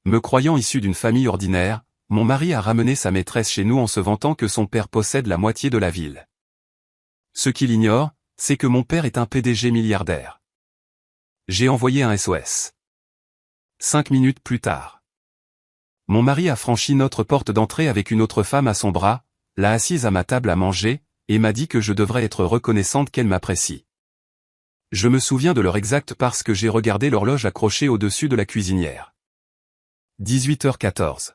Me croyant issu d'une famille ordinaire, mon mari a ramené sa maîtresse chez nous en se vantant que son père possède la moitié de la ville. Ce qu'il ignore, c'est que mon père est un PDG milliardaire. J'ai envoyé un SOS. 5 minutes plus tard. Mon mari a franchi notre porte d'entrée avec une autre femme à son bras, l'a assise à ma table à manger, et m'a dit que je devrais être reconnaissante qu'elle m'apprécie. Je me souviens de l'heure exacte parce que j'ai regardé l'horloge accrochée au-dessus de la cuisinière. 18h14.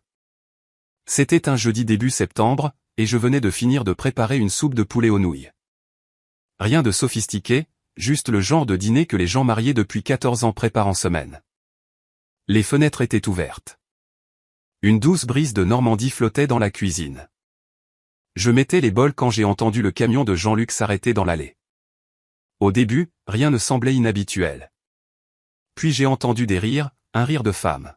C'était un jeudi début septembre, et je venais de finir de préparer une soupe de poulet aux nouilles. Rien de sophistiqué, juste le genre de dîner que les gens mariés depuis 14 ans préparent en semaine. Les fenêtres étaient ouvertes. Une douce brise de Normandie flottait dans la cuisine. Je mettais les bols quand j'ai entendu le camion de Jean-Luc s'arrêter dans l'allée. Au début, rien ne semblait inhabituel. Puis j'ai entendu des rires, un rire de femme.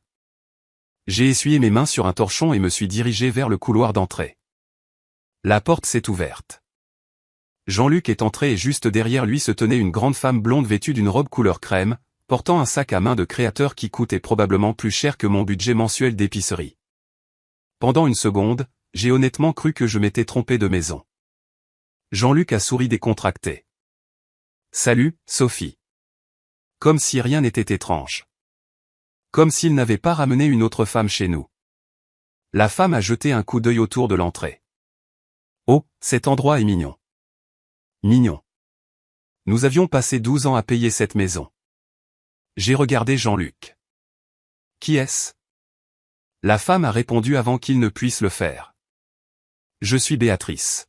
J'ai essuyé mes mains sur un torchon et me suis dirigé vers le couloir d'entrée. La porte s'est ouverte. Jean-Luc est entré et juste derrière lui se tenait une grande femme blonde vêtue d'une robe couleur crème, portant un sac à main de créateur qui coûtait probablement plus cher que mon budget mensuel d'épicerie. Pendant une seconde, j'ai honnêtement cru que je m'étais trompé de maison. Jean-Luc a souri décontracté. « Salut, Sophie. » Comme si rien n'était étrange. Comme s'il n'avait pas ramené une autre femme chez nous. La femme a jeté un coup d'œil autour de l'entrée. « Oh, cet endroit est mignon. » Mignon. Nous avions passé 12 ans à payer cette maison. J'ai regardé Jean-Luc. « Qui est-ce » La femme a répondu avant qu'il ne puisse le faire. « Je suis Béatrice. »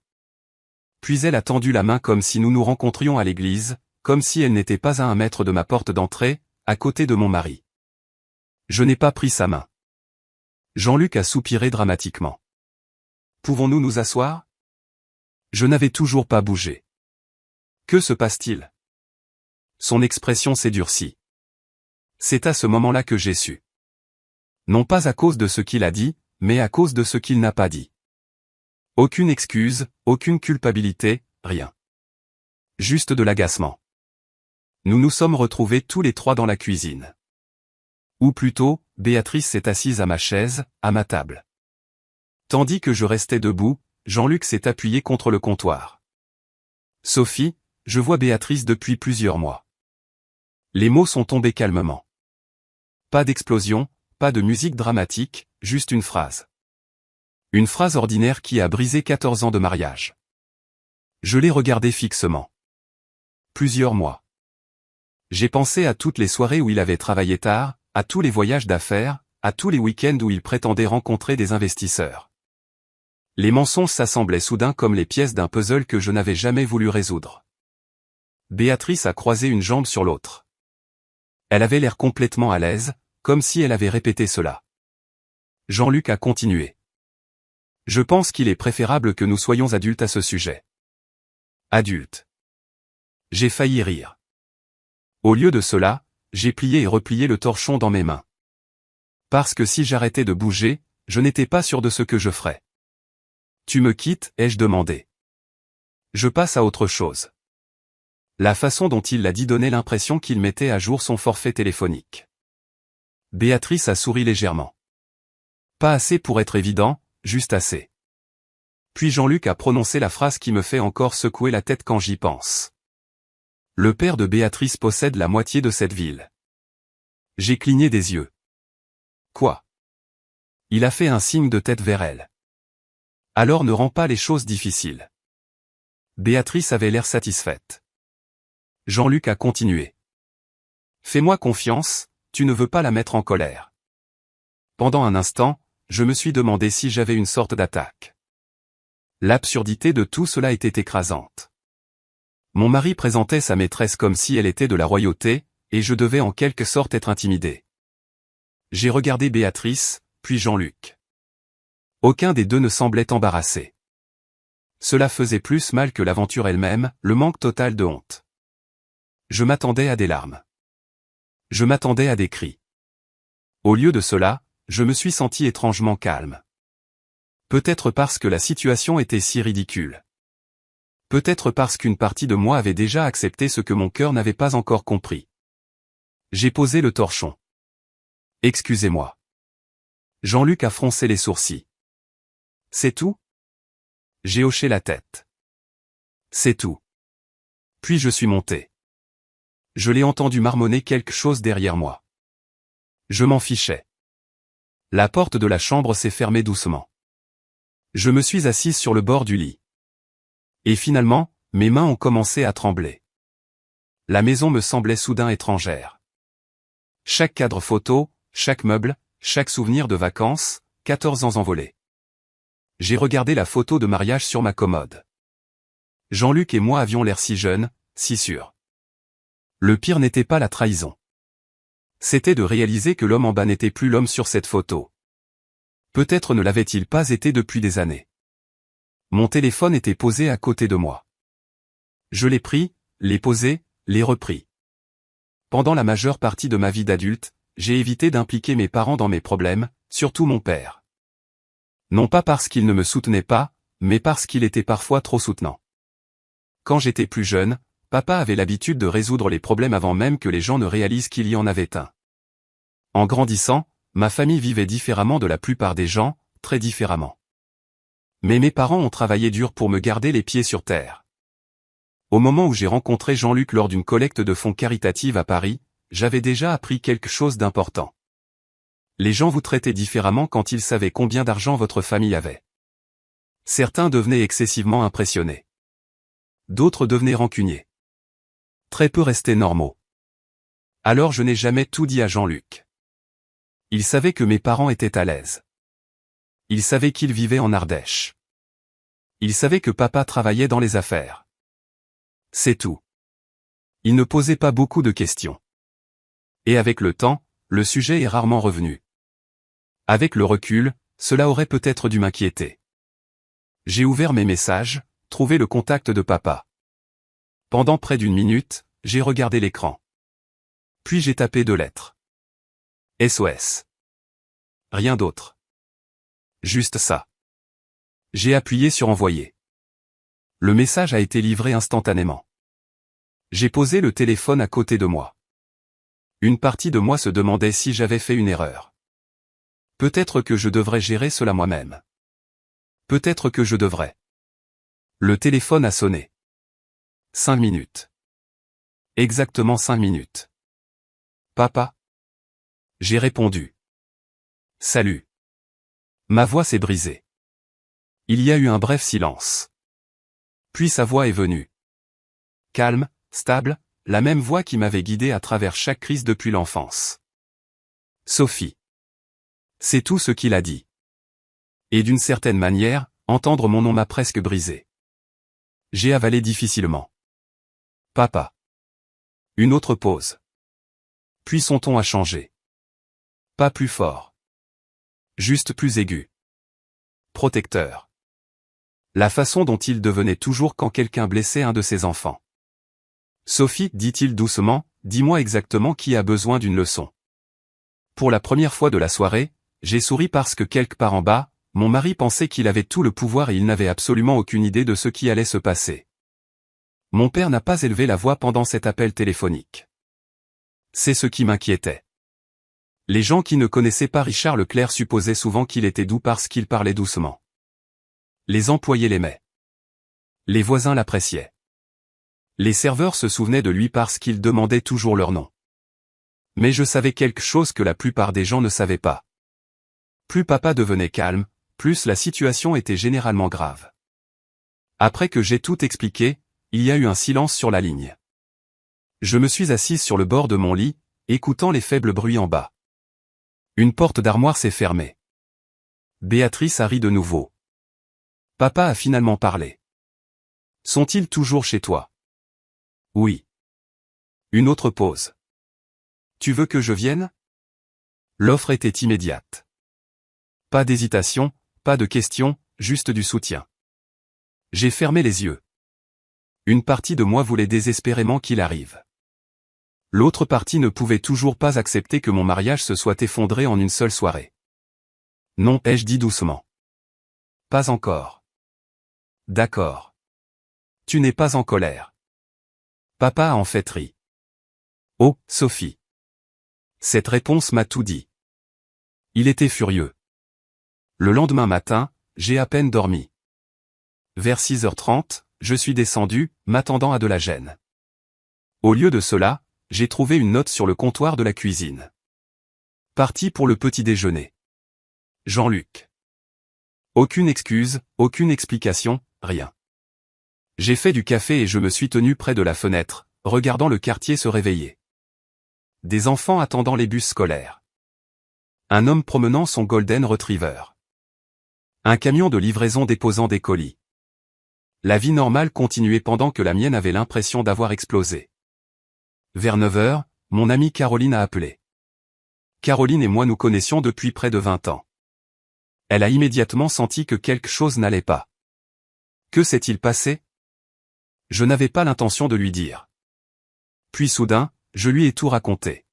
Puis elle a tendu la main comme si nous nous rencontrions à l'église, comme si elle n'était pas à 1 mètre de ma porte d'entrée, à côté de mon mari. Je n'ai pas pris sa main. Jean-Luc a soupiré dramatiquement. « Pouvons-nous nous asseoir » Je n'avais toujours pas bougé. Que se passe-t-il ? Son expression s'est durcie. C'est à ce moment-là que j'ai su. Non pas à cause de ce qu'il a dit, mais à cause de ce qu'il n'a pas dit. Aucune excuse, aucune culpabilité, rien. Juste de l'agacement. Nous nous sommes retrouvés tous les trois dans la cuisine. Ou plutôt, Béatrice s'est assise à ma chaise, à ma table. Tandis que je restais debout, Jean-Luc s'est appuyé contre le comptoir. Sophie, je vois Béatrice depuis plusieurs mois. Les mots sont tombés calmement. Pas d'explosion, pas de musique dramatique, juste une phrase. Une phrase ordinaire qui a brisé 14 ans de mariage. Je l'ai regardé fixement. Plusieurs mois. J'ai pensé à toutes les soirées où il avait travaillé tard, à tous les voyages d'affaires, à tous les week-ends où il prétendait rencontrer des investisseurs. Les mensonges s'assemblaient soudain comme les pièces d'un puzzle que je n'avais jamais voulu résoudre. Béatrice a croisé une jambe sur l'autre. Elle avait l'air complètement à l'aise, comme si elle avait répété cela. Jean-Luc a continué. Je pense qu'il est préférable que nous soyons adultes à ce sujet. Adultes. J'ai failli rire. Au lieu de cela, j'ai plié et replié le torchon dans mes mains. Parce que si j'arrêtais de bouger, je n'étais pas sûr de ce que je ferais. Tu me quittes, ai-je demandé. Je passe à autre chose. La façon dont il l'a dit donnait l'impression qu'il mettait à jour son forfait téléphonique. Béatrice a souri légèrement. Pas assez pour être évident, juste assez. Puis Jean-Luc a prononcé la phrase qui me fait encore secouer la tête quand j'y pense. Le père de Béatrice possède la moitié de cette ville. J'ai cligné des yeux. Quoi ? Il a fait un signe de tête vers elle. Alors ne rends pas les choses difficiles. Béatrice avait l'air satisfaite. Jean-Luc a continué. Fais-moi confiance, tu ne veux pas la mettre en colère. Pendant un instant, je me suis demandé si j'avais une sorte d'attaque. L'absurdité de tout cela était écrasante. Mon mari présentait sa maîtresse comme si elle était de la royauté, et je devais en quelque sorte être intimidé. J'ai regardé Béatrice, puis Jean-Luc. Aucun des deux ne semblait embarrassé. Cela faisait plus mal que l'aventure elle-même, le manque total de honte. Je m'attendais à des larmes. Je m'attendais à des cris. Au lieu de cela, je me suis senti étrangement calme. Peut-être parce que la situation était si ridicule. Peut-être parce qu'une partie de moi avait déjà accepté ce que mon cœur n'avait pas encore compris. J'ai posé le torchon. Excusez-moi. Jean-Luc a froncé les sourcils. C'est tout? J'ai hoché la tête. C'est tout. Puis je suis monté. Je l'ai entendu marmonner quelque chose derrière moi. Je m'en fichais. La porte de la chambre s'est fermée doucement. Je me suis assise sur le bord du lit. Et finalement, mes mains ont commencé à trembler. La maison me semblait soudain étrangère. Chaque cadre photo, chaque meuble, chaque souvenir de vacances, 14 ans envolés. J'ai regardé la photo de mariage sur ma commode. Jean-Luc et moi avions l'air si jeunes, si sûrs. Le pire n'était pas la trahison. C'était de réaliser que l'homme en bas n'était plus l'homme sur cette photo. Peut-être ne l'avait-il pas été depuis des années. Mon téléphone était posé à côté de moi. Je l'ai pris, l'ai posé, l'ai repris. Pendant la majeure partie de ma vie d'adulte, j'ai évité d'impliquer mes parents dans mes problèmes, surtout mon père. Non pas parce qu'il ne me soutenait pas, mais parce qu'il était parfois trop soutenant. Quand j'étais plus jeune, papa avait l'habitude de résoudre les problèmes avant même que les gens ne réalisent qu'il y en avait un. En grandissant, ma famille vivait différemment de la plupart des gens, très différemment. Mais mes parents ont travaillé dur pour me garder les pieds sur terre. Au moment où j'ai rencontré Jean-Luc lors d'une collecte de fonds caritative à Paris, j'avais déjà appris quelque chose d'important. Les gens vous traitaient différemment quand ils savaient combien d'argent votre famille avait. Certains devenaient excessivement impressionnés. D'autres devenaient rancuniers. Très peu restaient normaux. Alors je n'ai jamais tout dit à Jean-Luc. Il savait que mes parents étaient à l'aise. Il savait qu'ils vivaient en Ardèche. Il savait que papa travaillait dans les affaires. C'est tout. Il ne posait pas beaucoup de questions. Et avec le temps, le sujet est rarement revenu. Avec le recul, cela aurait peut-être dû m'inquiéter. J'ai ouvert mes messages, trouvé le contact de papa. Pendant près d'une minute, j'ai regardé l'écran. Puis j'ai tapé 2 lettres. SOS. Rien d'autre. Juste ça. J'ai appuyé sur envoyer. Le message a été livré instantanément. J'ai posé le téléphone à côté de moi. Une partie de moi se demandait si j'avais fait une erreur. Peut-être que je devrais gérer cela moi-même. Peut-être que je devrais. Le téléphone a sonné. 5 minutes. Exactement 5 minutes. Papa? J'ai répondu. Salut. Ma voix s'est brisée. Il y a eu un bref silence. Puis sa voix est venue. Calme, stable, la même voix qui m'avait guidé à travers chaque crise depuis l'enfance. Sophie. C'est tout ce qu'il a dit. Et d'une certaine manière, entendre mon nom m'a presque brisé. J'ai avalé difficilement. Papa. Une autre pause. Puis son ton a changé. Pas plus fort. Juste plus aigu. Protecteur. La façon dont il devenait toujours quand quelqu'un blessait un de ses enfants. Sophie, dit-il doucement, dis-moi exactement qui a besoin d'une leçon. Pour la première fois de la soirée, j'ai souri parce que quelque part en bas, mon mari pensait qu'il avait tout le pouvoir et il n'avait absolument aucune idée de ce qui allait se passer. Mon père n'a pas élevé la voix pendant cet appel téléphonique. C'est ce qui m'inquiétait. Les gens qui ne connaissaient pas Richard Leclerc supposaient souvent qu'il était doux parce qu'il parlait doucement. Les employés l'aimaient. Les voisins l'appréciaient. Les serveurs se souvenaient de lui parce qu'il demandait toujours leur nom. Mais je savais quelque chose que la plupart des gens ne savaient pas. Plus papa devenait calme, plus la situation était généralement grave. Après que j'ai tout expliqué, il y a eu un silence sur la ligne. Je me suis assise sur le bord de mon lit, écoutant les faibles bruits en bas. Une porte d'armoire s'est fermée. Béatrice a ri de nouveau. Papa a finalement parlé. Sont-ils toujours chez toi? Oui. Une autre pause. Tu veux que je vienne? L'offre était immédiate. Pas d'hésitation, pas de questions, juste du soutien. J'ai fermé les yeux. Une partie de moi voulait désespérément qu'il arrive. L'autre partie ne pouvait toujours pas accepter que mon mariage se soit effondré en une seule soirée. Non, ai-je dit doucement. Pas encore. D'accord. Tu n'es pas en colère. Papa a en fait ri. Oh, Sophie. Cette réponse m'a tout dit. Il était furieux. Le lendemain matin, j'ai à peine dormi. Vers 6h30, je suis descendu, m'attendant à de la gêne. Au lieu de cela, j'ai trouvé une note sur le comptoir de la cuisine. Parti pour le petit déjeuner. Jean-Luc. Aucune excuse, aucune explication, rien. J'ai fait du café et je me suis tenu près de la fenêtre, regardant le quartier se réveiller. Des enfants attendant les bus scolaires. Un homme promenant son Golden Retriever. Un camion de livraison déposant des colis. La vie normale continuait pendant que la mienne avait l'impression d'avoir explosé. Vers 9h, mon amie Caroline a appelé. Caroline et moi nous connaissions depuis près de 20 ans. Elle a immédiatement senti que quelque chose n'allait pas. Que s'est-il passé? Je n'avais pas l'intention de lui dire. Puis soudain, je lui ai tout raconté.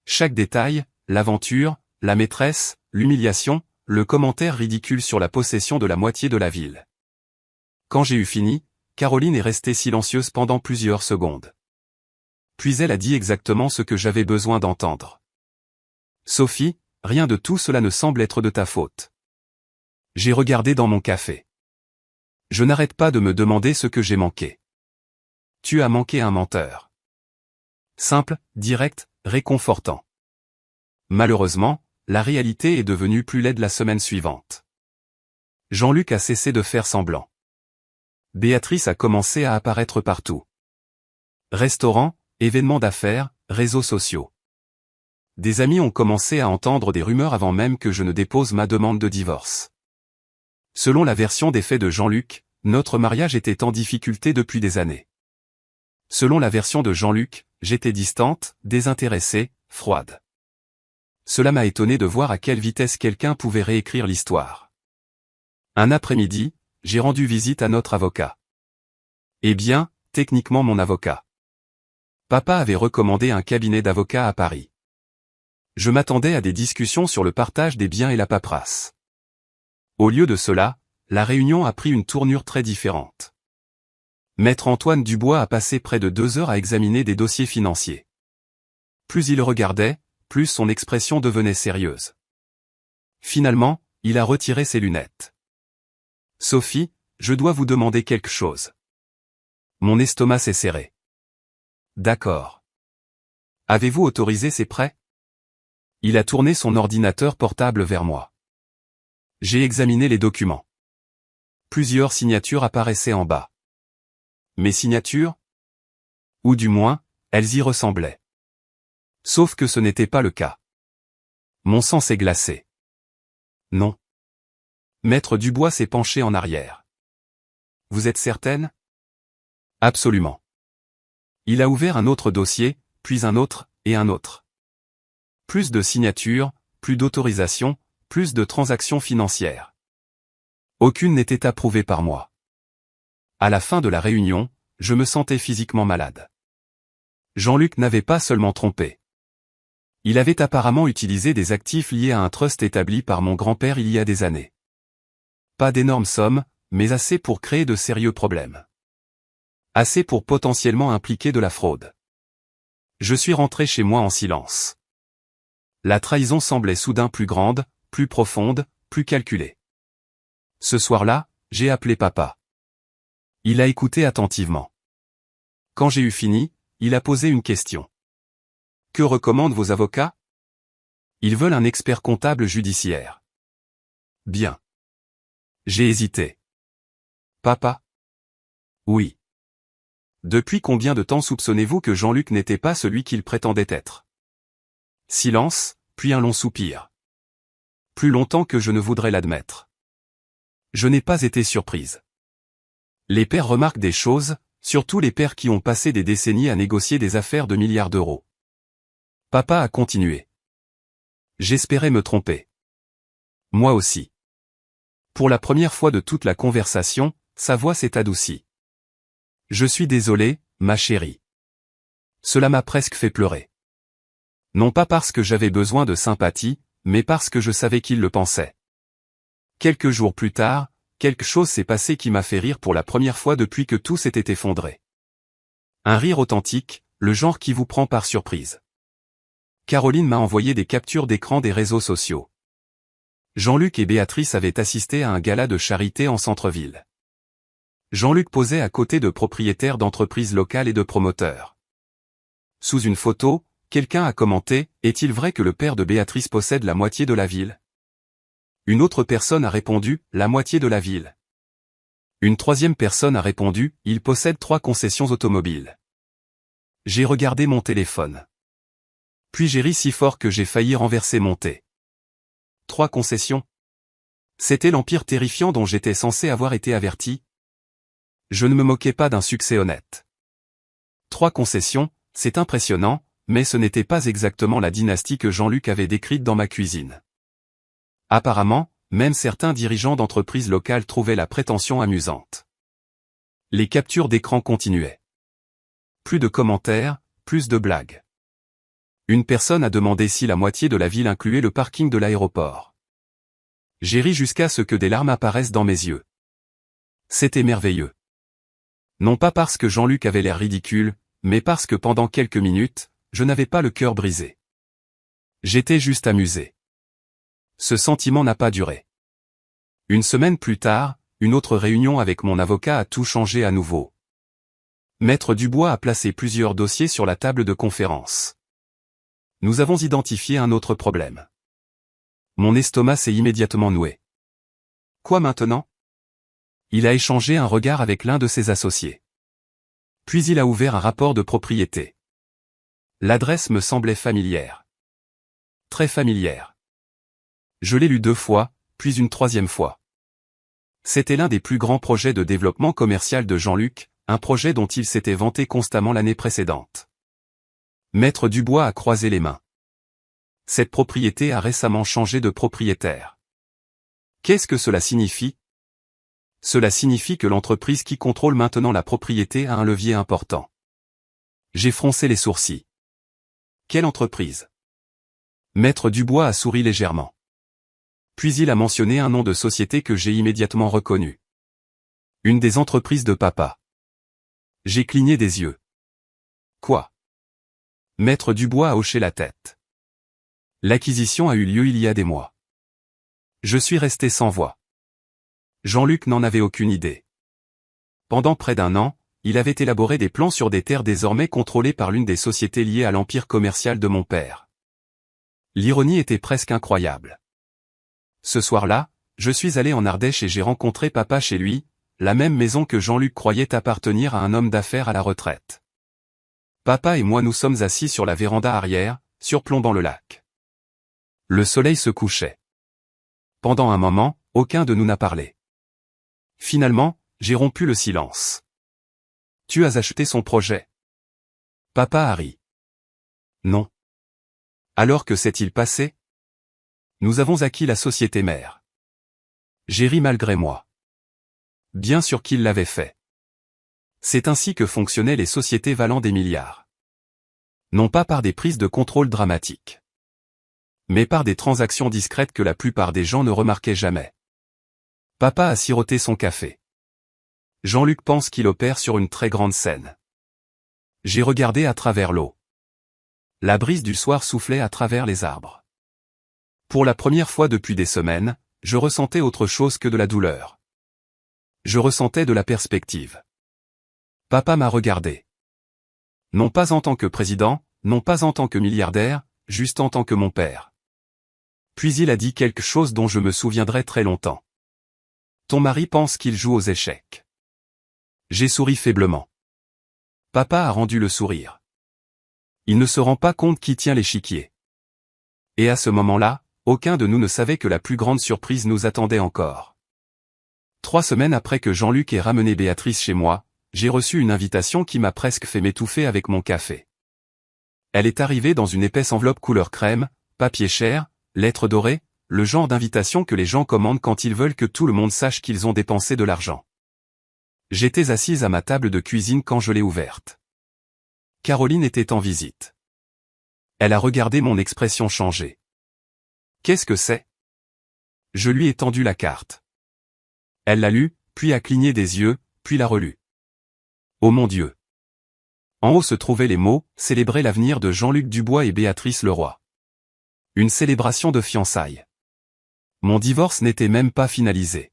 Chaque détail, l'aventure, la maîtresse, l'humiliation, le commentaire ridicule sur la possession de la moitié de la ville. Quand j'ai eu fini, Caroline est restée silencieuse pendant plusieurs secondes. Puis elle a dit exactement ce que j'avais besoin d'entendre. Sophie, rien de tout cela ne semble être de ta faute. J'ai regardé dans mon café. Je n'arrête pas de me demander ce que j'ai manqué. Tu as manqué un menteur. Simple, direct, réconfortant. Malheureusement, la réalité est devenue plus laide la semaine suivante. Jean-Luc a cessé de faire semblant. Béatrice a commencé à apparaître partout. Restaurants, événements d'affaires, réseaux sociaux. Des amis ont commencé à entendre des rumeurs avant même que je ne dépose ma demande de divorce. Selon la version des faits de Jean-Luc, notre mariage était en difficulté depuis des années. Selon la version de Jean-Luc, j'étais distante, désintéressée, froide. Cela m'a étonné de voir à quelle vitesse quelqu'un pouvait réécrire l'histoire. Un après-midi, j'ai rendu visite à notre avocat. Eh bien, techniquement mon avocat. Papa avait recommandé un cabinet d'avocats à Paris. Je m'attendais à des discussions sur le partage des biens et la paperasse. Au lieu de cela, la réunion a pris une tournure très différente. Maître Antoine Dubois a passé près de 2 heures à examiner des dossiers financiers. Plus il regardait, plus son expression devenait sérieuse. Finalement, il a retiré ses lunettes. « Sophie, je dois vous demander quelque chose. » Mon estomac s'est serré. « D'accord. Avez-vous autorisé ces prêts ? » Il a tourné son ordinateur portable vers moi. J'ai examiné les documents. Plusieurs signatures apparaissaient en bas. Mes signatures ? Ou du moins, elles y ressemblaient. Sauf que ce n'était pas le cas. Mon sang s'est glacé. Non. Maître Dubois s'est penché en arrière. Vous êtes certaine ? Absolument. Il a ouvert un autre dossier, puis un autre, et un autre. Plus de signatures, plus d'autorisation, plus de transactions financières. Aucune n'était approuvée par moi. À la fin de la réunion, je me sentais physiquement malade. Jean-Luc n'avait pas seulement trompé. Il avait apparemment utilisé des actifs liés à un trust établi par mon grand-père il y a des années. Pas d'énormes sommes, mais assez pour créer de sérieux problèmes. Assez pour potentiellement impliquer de la fraude. Je suis rentré chez moi en silence. La trahison semblait soudain plus grande, plus profonde, plus calculée. Ce soir-là, j'ai appelé papa. Il a écouté attentivement. Quand j'ai eu fini, il a posé une question. Que recommandent vos avocats ? Ils veulent un expert comptable judiciaire. Bien. J'ai hésité. Papa ? Oui. Depuis combien de temps soupçonnez-vous que Jean-Luc n'était pas celui qu'il prétendait être ? Silence, puis un long soupir. Plus longtemps que je ne voudrais l'admettre. Je n'ai pas été surprise. Les pères remarquent des choses, surtout les pères qui ont passé des décennies à négocier des affaires de milliards d'euros. Papa a continué. J'espérais me tromper. Moi aussi. Pour la première fois de toute la conversation, sa voix s'est adoucie. Je suis désolé, ma chérie. Cela m'a presque fait pleurer. Non pas parce que j'avais besoin de sympathie, mais parce que je savais qu'il le pensait. Quelques jours plus tard, quelque chose s'est passé qui m'a fait rire pour la première fois depuis que tout s'était effondré. Un rire authentique, le genre qui vous prend par surprise. Caroline m'a envoyé des captures d'écran des réseaux sociaux. Jean-Luc et Béatrice avaient assisté à un gala de charité en centre-ville. Jean-Luc posait à côté de propriétaires d'entreprises locales et de promoteurs. Sous une photo, quelqu'un a commenté « Est-il vrai que le père de Béatrice possède la moitié de la ville ?» Une autre personne a répondu « La moitié de la ville ». Une troisième personne a répondu « Il possède 3 concessions automobiles ». J'ai regardé mon téléphone. Puis j'ai ri si fort que j'ai failli renverser mon thé. 3 concessions. C'était l'empire terrifiant dont j'étais censé avoir été averti. Je ne me moquais pas d'un succès honnête. 3 concessions, c'est impressionnant, mais ce n'était pas exactement la dynastie que Jean-Luc avait décrite dans ma cuisine. Apparemment, même certains dirigeants d'entreprises locales trouvaient la prétention amusante. Les captures d'écran continuaient. Plus de commentaires, plus de blagues. Une personne a demandé si la moitié de la ville incluait le parking de l'aéroport. J'ai ri jusqu'à ce que des larmes apparaissent dans mes yeux. C'était merveilleux. Non pas parce que Jean-Luc avait l'air ridicule, mais parce que pendant quelques minutes, je n'avais pas le cœur brisé. J'étais juste amusé. Ce sentiment n'a pas duré. Une semaine plus tard, une autre réunion avec mon avocat a tout changé à nouveau. Maître Dubois a placé plusieurs dossiers sur la table de conférence. Nous avons identifié un autre problème. Mon estomac s'est immédiatement noué. Quoi maintenant? Il a échangé un regard avec l'un de ses associés. Puis il a ouvert un rapport de propriété. L'adresse me semblait familière. Très familière. Je l'ai lu 2 fois, puis une 3e fois. C'était l'un des plus grands projets de développement commercial de Jean-Luc, un projet dont il s'était vanté constamment l'année précédente. Maître Dubois a croisé les mains. Cette propriété a récemment changé de propriétaire. Qu'est-ce que cela signifie? Cela signifie que l'entreprise qui contrôle maintenant la propriété a un levier important. J'ai froncé les sourcils. Quelle entreprise? Maître Dubois a souri légèrement. Puis il a mentionné un nom de société que j'ai immédiatement reconnu. Une des entreprises de papa. J'ai cligné des yeux. Quoi? Maître Dubois a hoché la tête. L'acquisition a eu lieu il y a des mois. Je suis resté sans voix. Jean-Luc n'en avait aucune idée. Pendant près d'1 an, il avait élaboré des plans sur des terres désormais contrôlées par l'une des sociétés liées à l'empire commercial de mon père. L'ironie était presque incroyable. Ce soir-là, je suis allé en Ardèche et j'ai rencontré papa chez lui, la même maison que Jean-Luc croyait appartenir à un homme d'affaires à la retraite. Papa et moi nous sommes assis sur la véranda arrière, surplombant le lac. Le soleil se couchait. Pendant un moment, aucun de nous n'a parlé. Finalement, j'ai rompu le silence. Tu as acheté son projet? Papa a ri. Non. Alors que s'est-il passé? Nous avons acquis la société mère. J'ai ri malgré moi. Bien sûr qu'il l'avait fait. C'est ainsi que fonctionnaient les sociétés valant des milliards. Non pas par des prises de contrôle dramatiques, mais par des transactions discrètes que la plupart des gens ne remarquaient jamais. Papa a siroté son café. Jean-Luc pense qu'il opère sur une très grande scène. J'ai regardé à travers l'eau. La brise du soir soufflait à travers les arbres. Pour la première fois depuis des semaines, je ressentais autre chose que de la douleur. Je ressentais de la perspective. Papa m'a regardé. Non pas en tant que président, non pas en tant que milliardaire, juste en tant que mon père. Puis il a dit quelque chose dont je me souviendrai très longtemps. Ton mari pense qu'il joue aux échecs. J'ai souri faiblement. Papa a rendu le sourire. Il ne se rend pas compte qui tient l'échiquier. Et à ce moment-là, aucun de nous ne savait que la plus grande surprise nous attendait encore. 3 semaines après que Jean-Luc ait ramené Béatrice chez moi, j'ai reçu une invitation qui m'a presque fait m'étouffer avec mon café. Elle est arrivée dans une épaisse enveloppe couleur crème, papier cher, lettres dorées, le genre d'invitation que les gens commandent quand ils veulent que tout le monde sache qu'ils ont dépensé de l'argent. J'étais assise à ma table de cuisine quand je l'ai ouverte. Caroline était en visite. Elle a regardé mon expression changer. Qu'est-ce que c'est? Je lui ai tendu la carte. Elle l'a lue, puis a cligné des yeux, puis l'a relue. Oh mon Dieu! En haut se trouvaient les mots « Célébrer l'avenir de Jean-Luc Dubois et Béatrice Leroy ». Une célébration de fiançailles. Mon divorce n'était même pas finalisé.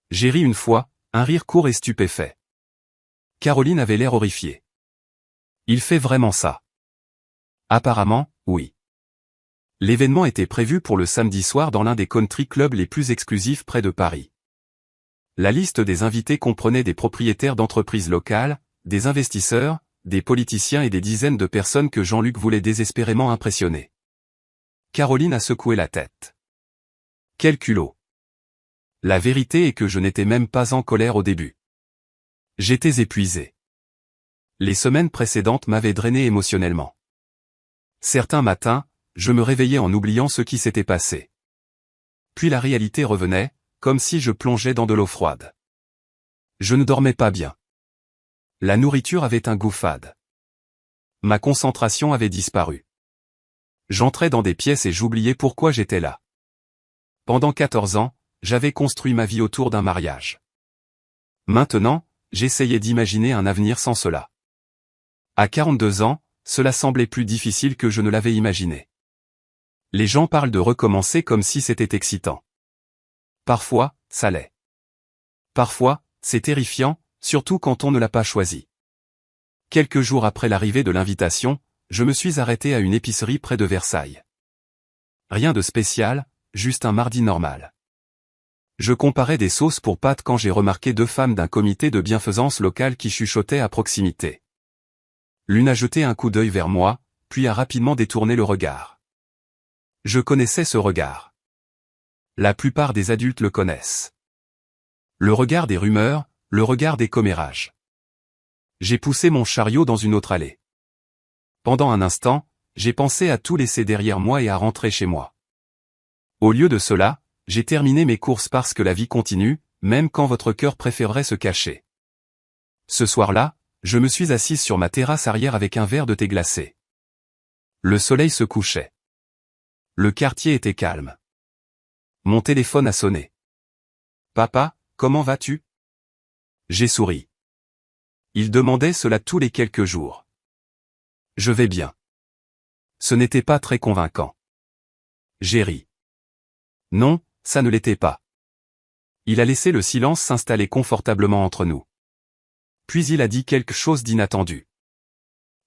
J'ai ri une fois, un rire court et stupéfait. Caroline avait l'air horrifiée. Il fait vraiment ça? Apparemment, oui. L'événement était prévu pour le samedi soir dans l'un des country clubs les plus exclusifs près de Paris. La liste des invités comprenait des propriétaires d'entreprises locales, des investisseurs, des politiciens et des dizaines de personnes que Jean-Luc voulait désespérément impressionner. Caroline a secoué la tête. Quel culot! La vérité est que je n'étais même pas en colère au début. J'étais épuisé. Les semaines précédentes m'avaient drainé émotionnellement. Certains matins, je me réveillais en oubliant ce qui s'était passé. Puis la réalité revenait, comme si je plongeais dans de l'eau froide. Je ne dormais pas bien. La nourriture avait un goût fade. Ma concentration avait disparu. J'entrais dans des pièces et j'oubliais pourquoi j'étais là. Pendant 14 ans, j'avais construit ma vie autour d'un mariage. Maintenant, j'essayais d'imaginer un avenir sans cela. À 42 ans, cela semblait plus difficile que je ne l'avais imaginé. Les gens parlent de recommencer comme si c'était excitant. Parfois, ça l'est. Parfois, c'est terrifiant, surtout quand on ne l'a pas choisi. Quelques jours après l'arrivée de l'invitation, je me suis arrêté à une épicerie près de Versailles. Rien de spécial, juste un mardi normal. Je comparais des sauces pour pâtes quand j'ai remarqué deux femmes d'un comité de bienfaisance locale qui chuchotaient à proximité. L'une a jeté un coup d'œil vers moi, puis a rapidement détourné le regard. Je connaissais ce regard. La plupart des adultes le connaissent. Le regard des rumeurs, le regard des commérages. J'ai poussé mon chariot dans une autre allée. Pendant un instant, j'ai pensé à tout laisser derrière moi et à rentrer chez moi. Au lieu de cela, j'ai terminé mes courses parce que la vie continue, même quand votre cœur préférerait se cacher. Ce soir-là, je me suis assise sur ma terrasse arrière avec un verre de thé glacé. Le soleil se couchait. Le quartier était calme. Mon téléphone a sonné. « Papa, comment vas-tu » J'ai souri. Il demandait cela tous les quelques jours. Je vais bien. Ce n'était pas très convaincant. J'ai ri. Non, ça ne l'était pas. Il a laissé le silence s'installer confortablement entre nous. Puis il a dit quelque chose d'inattendu.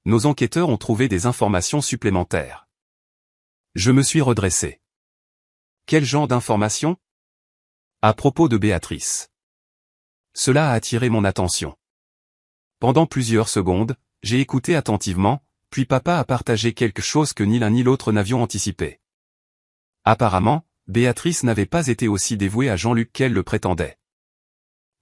Nos enquêteurs ont trouvé des informations supplémentaires. Je me suis redressé. Quel genre d'informations ? À propos de Béatrice. Cela a attiré mon attention. Pendant plusieurs secondes, j'ai écouté attentivement, puis papa a partagé quelque chose que ni l'un ni l'autre n'avions anticipé. Apparemment, Béatrice n'avait pas été aussi dévouée à Jean-Luc qu'elle le prétendait.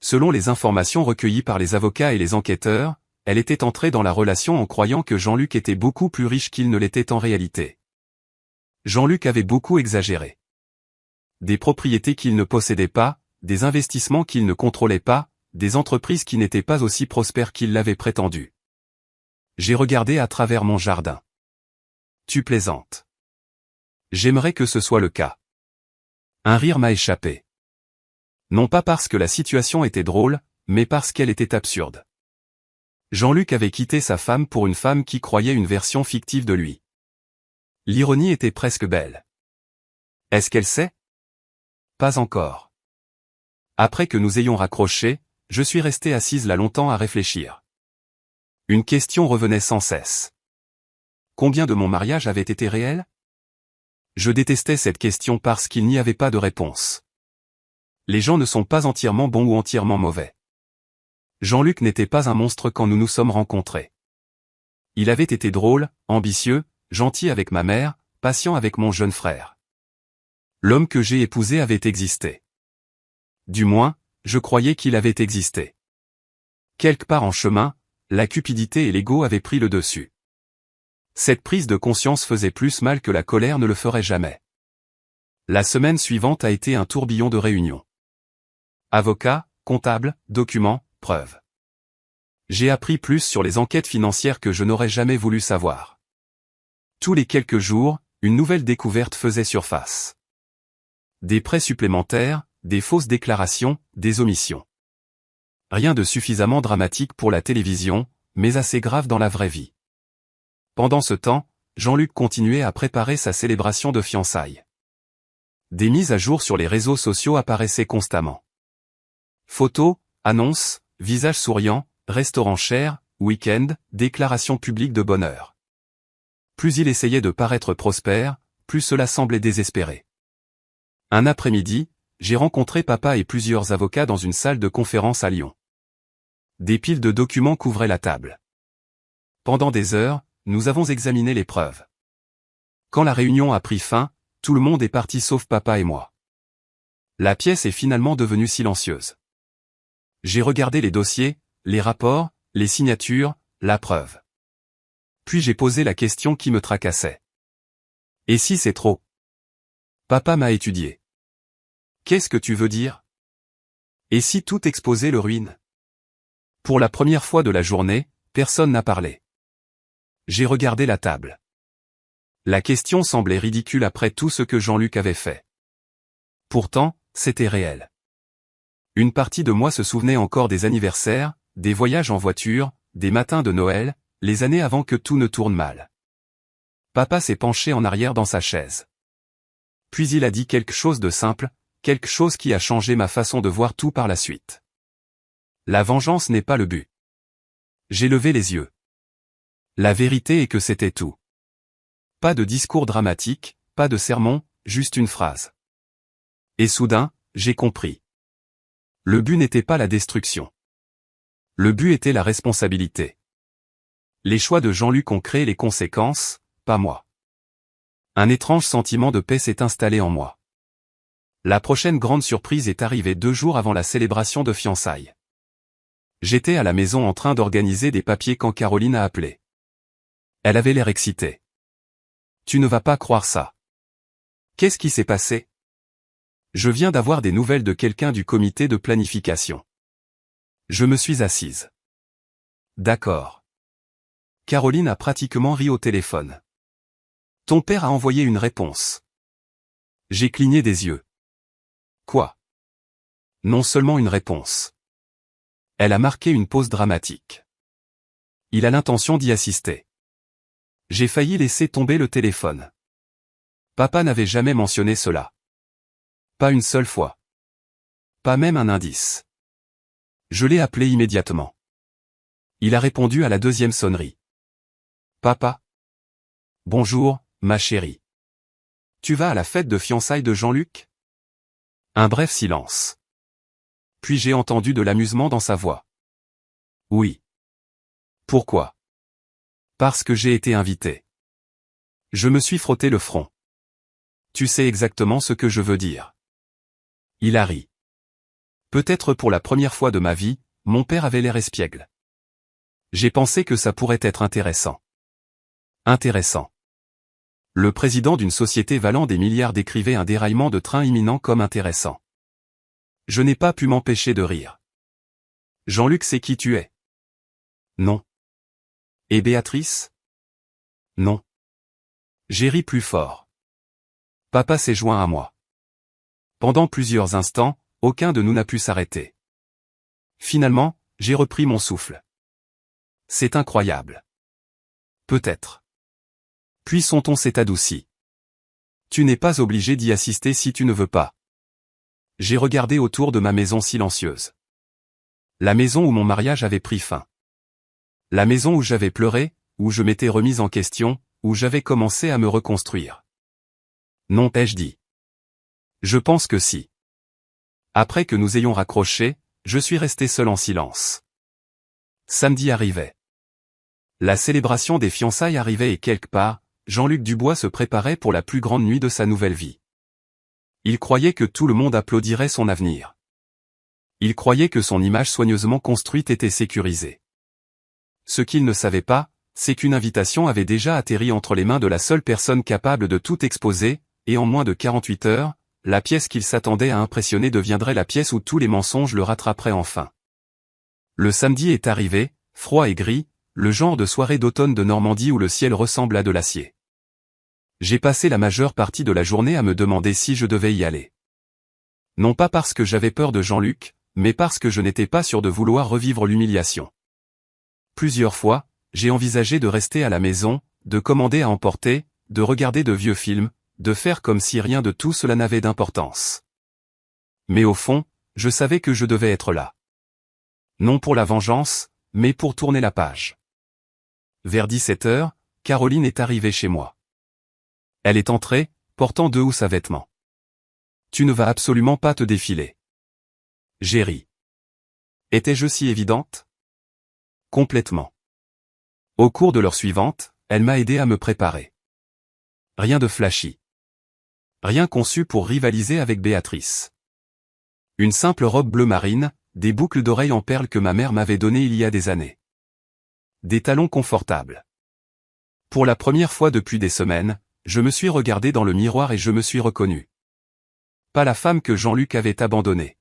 Selon les informations recueillies par les avocats et les enquêteurs, elle était entrée dans la relation en croyant que Jean-Luc était beaucoup plus riche qu'il ne l'était en réalité. Jean-Luc avait beaucoup exagéré. Des propriétés qu'il ne possédait pas, des investissements qu'il ne contrôlait pas, des entreprises qui n'étaient pas aussi prospères qu'il l'avait prétendu. J'ai regardé à travers mon jardin. Tu plaisantes. J'aimerais que ce soit le cas. Un rire m'a échappé. Non pas parce que la situation était drôle, mais parce qu'elle était absurde. Jean-Luc avait quitté sa femme pour une femme qui croyait une version fictive de lui. L'ironie était presque belle. Est-ce qu'elle sait ? Pas encore. Après que nous ayons raccroché, je suis resté assise là longtemps à réfléchir. Une question revenait sans cesse. Combien de mon mariage avait été réel ? Je détestais cette question parce qu'il n'y avait pas de réponse. Les gens ne sont pas entièrement bons ou entièrement mauvais. Jean-Luc n'était pas un monstre quand nous nous sommes rencontrés. Il avait été drôle, ambitieux, gentil avec ma mère, patient avec mon jeune frère. L'homme que j'ai épousé avait existé. Du moins, je croyais qu'il avait existé. Quelque part en chemin, la cupidité et l'ego avaient pris le dessus. Cette prise de conscience faisait plus mal que la colère ne le ferait jamais. La semaine suivante a été un tourbillon de réunions. Avocats, comptables, documents, preuves. J'ai appris plus sur les enquêtes financières que je n'aurais jamais voulu savoir. Tous les quelques jours, une nouvelle découverte faisait surface. Des prêts supplémentaires, des fausses déclarations, des omissions. Rien de suffisamment dramatique pour la télévision, mais assez grave dans la vraie vie. Pendant ce temps, Jean-Luc continuait à préparer sa célébration de fiançailles. Des mises à jour sur les réseaux sociaux apparaissaient constamment. Photos, annonces, visages souriants, restaurants chers, week-end, déclarations publiques de bonheur. Plus il essayait de paraître prospère, plus cela semblait désespéré. Un après-midi, j'ai rencontré papa et plusieurs avocats dans une salle de conférence à Lyon. Des piles de documents couvraient la table. Pendant des heures, nous avons examiné les preuves. Quand la réunion a pris fin, tout le monde est parti sauf papa et moi. La pièce est finalement devenue silencieuse. J'ai regardé les dossiers, les rapports, les signatures, la preuve. Puis j'ai posé la question qui me tracassait. Et si c'est trop? Papa m'a étudié. Qu'est-ce que tu veux dire? Et si tout exposé le ruine? Pour la première fois de la journée, personne n'a parlé. J'ai regardé la table. La question semblait ridicule après tout ce que Jean-Luc avait fait. Pourtant, c'était réel. Une partie de moi se souvenait encore des anniversaires, des voyages en voiture, des matins de Noël, les années avant que tout ne tourne mal. Papa s'est penché en arrière dans sa chaise. Puis il a dit quelque chose de simple, quelque chose qui a changé ma façon de voir tout par la suite. La vengeance n'est pas le but. J'ai levé les yeux. La vérité est que c'était tout. Pas de discours dramatique, pas de sermon, juste une phrase. Et soudain, j'ai compris. Le but n'était pas la destruction. Le but était la responsabilité. Les choix de Jean-Luc ont créé les conséquences, pas moi. Un étrange sentiment de paix s'est installé en moi. La prochaine grande surprise est arrivée 2 jours avant la célébration de fiançailles. J'étais à la maison en train d'organiser des papiers quand Caroline a appelé. Elle avait l'air excitée. Tu ne vas pas croire ça. Qu'est-ce qui s'est passé? Je viens d'avoir des nouvelles de quelqu'un du comité de planification. Je me suis assise. D'accord. Caroline a pratiquement ri au téléphone. Ton père a envoyé une réponse. J'ai cligné des yeux. Quoi? Non seulement une réponse. Elle a marqué une pause dramatique. Il a l'intention d'y assister. J'ai failli laisser tomber le téléphone. Papa n'avait jamais mentionné cela. Pas une seule fois. Pas même un indice. Je l'ai appelé immédiatement. Il a répondu à la 2e sonnerie. Papa? Bonjour, ma chérie. Tu vas à la fête de fiançailles de Jean-Luc? Un bref silence. Puis j'ai entendu de l'amusement dans sa voix. Oui. Pourquoi? Parce que j'ai été invité. Je me suis frotté le front. Tu sais exactement ce que je veux dire. Il a ri. Peut-être pour la première fois de ma vie, mon père avait l'air espiègle. J'ai pensé que ça pourrait être intéressant. Intéressant. Le président d'une société valant des milliards décrivait un déraillement de train imminent comme intéressant. Je n'ai pas pu m'empêcher de rire. Jean-Luc sait qui tu es? Non. Et Béatrice? Non. J'ai ri plus fort. Papa s'est joint à moi. Pendant plusieurs instants, aucun de nous n'a pu s'arrêter. Finalement, j'ai repris mon souffle. C'est incroyable. Peut-être. Puis son ton s'est adouci. Tu n'es pas obligé d'y assister si tu ne veux pas. J'ai regardé autour de ma maison silencieuse. La maison où mon mariage avait pris fin. La maison où j'avais pleuré, où je m'étais remise en question, où j'avais commencé à me reconstruire. Non, ai-je dit. Je pense que si. Après que nous ayons raccroché, je suis resté seul en silence. Samedi arrivait. La célébration des fiançailles arrivait et quelque part, Jean-Luc Dubois se préparait pour la plus grande nuit de sa nouvelle vie. Il croyait que tout le monde applaudirait son avenir. Il croyait que son image soigneusement construite était sécurisée. Ce qu'il ne savait pas, c'est qu'une invitation avait déjà atterri entre les mains de la seule personne capable de tout exposer, et en moins de 48 heures, la pièce qu'il s'attendait à impressionner deviendrait la pièce où tous les mensonges le rattraperaient enfin. Le samedi est arrivé, froid et gris, le genre de soirée d'automne de Normandie où le ciel ressemble à de l'acier. J'ai passé la majeure partie de la journée à me demander si je devais y aller. Non pas parce que j'avais peur de Jean-Luc, mais parce que je n'étais pas sûr de vouloir revivre l'humiliation. Plusieurs fois, j'ai envisagé de rester à la maison, de commander à emporter, de regarder de vieux films, de faire comme si rien de tout cela n'avait d'importance. Mais au fond, je savais que je devais être là. Non pour la vengeance, mais pour tourner la page. Vers 17 heures, Caroline est arrivée chez moi. Elle est entrée, portant 2 ou sa vêtements. « Tu ne vas absolument pas te défiler. » J'ai ri. Étais-je si évidente? Complètement. Au cours de l'heure suivante, elle m'a aidé à me préparer. Rien de flashy. Rien conçu pour rivaliser avec Béatrice. Une simple robe bleu marine, des boucles d'oreilles en perles que ma mère m'avait données il y a des années. Des talons confortables. Pour la première fois depuis des semaines, je me suis regardé dans le miroir et je me suis reconnu. Pas la femme que Jean-Luc avait abandonnée.